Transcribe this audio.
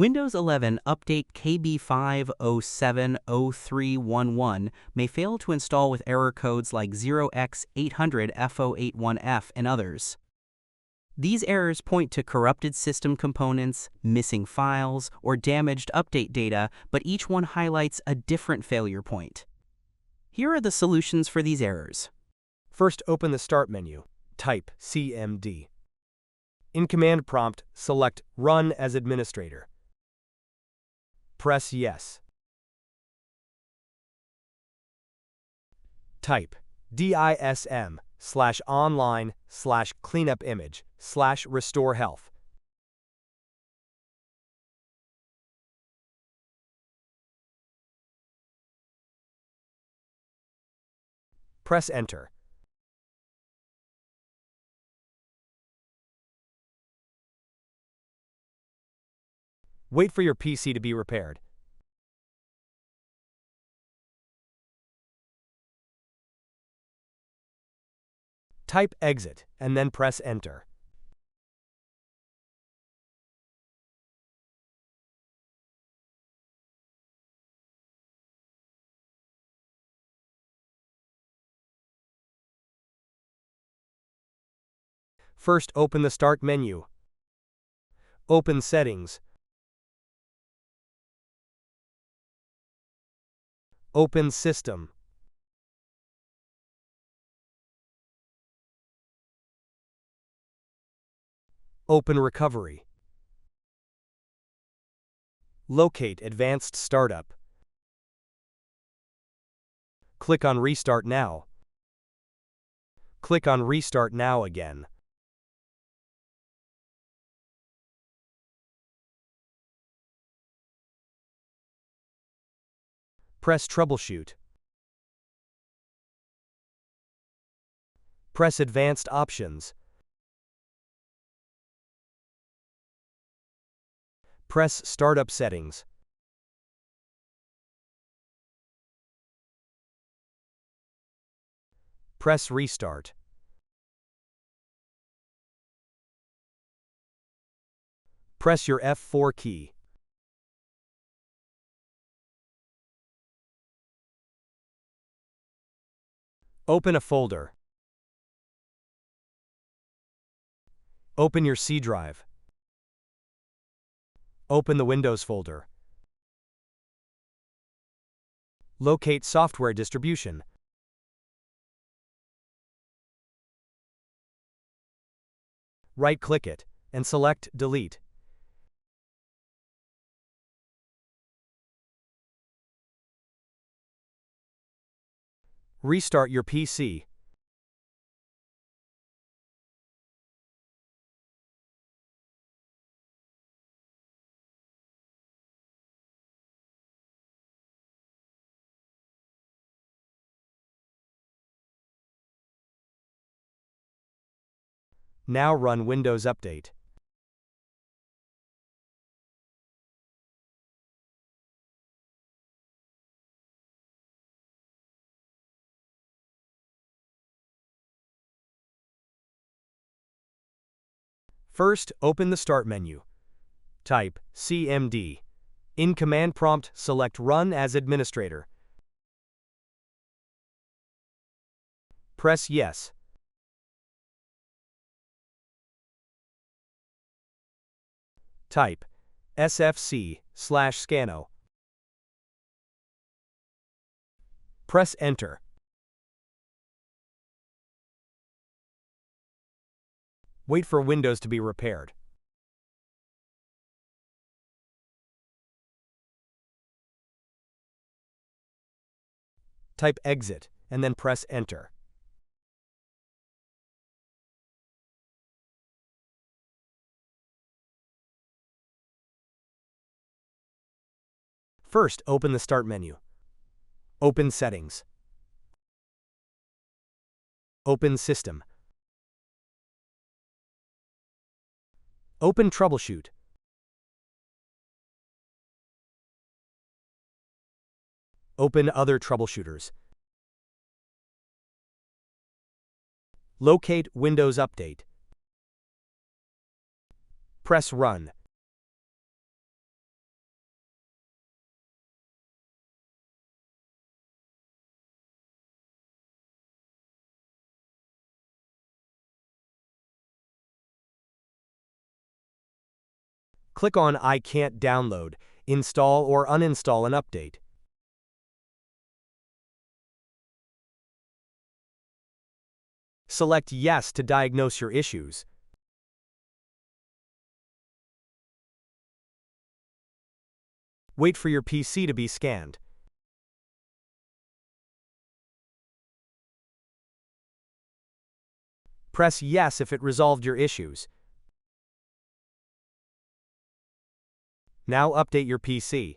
Windows 11 Update KB5070311 may fail to install with error codes like 0x800f081f and others. These errors point to corrupted system components, missing files, or damaged update data, but each one highlights a different failure point. Here are the solutions for these errors. First, open the Start menu. Type CMD. In Command Prompt, select Run as Administrator. Press Yes. Type DISM/online/cleanupimage/restore health. Press Enter. Wait for your PC to be repaired. Type Exit and then press Enter. First, open the Start menu. Open Settings. Open System. Open Recovery. Locate Advanced Startup. Click on Restart Now. Click on Restart Now again. Press Troubleshoot. Press Advanced Options. Press Startup Settings. Press Restart. Press your F4 key. Open a folder. Open your C drive. Open the Windows folder. Locate SoftwareDistribution. Right-click it and select Delete. Restart your PC. Now run Windows Update. First, open the Start menu. Type CMD. In Command Prompt, select Run as Administrator. Press Yes. Type SFC/scanO. Press Enter. Wait for Windows to be repaired. Type Exit and then press Enter. First, open the Start menu. Open Settings. Open System. Open Troubleshoot. Open Other Troubleshooters. Locate Windows Update. Press Run. Click on I can't download, install or uninstall an update. Select Yes to diagnose your issues. Wait for your PC to be scanned. Press Yes if it resolved your issues. Now update your PC.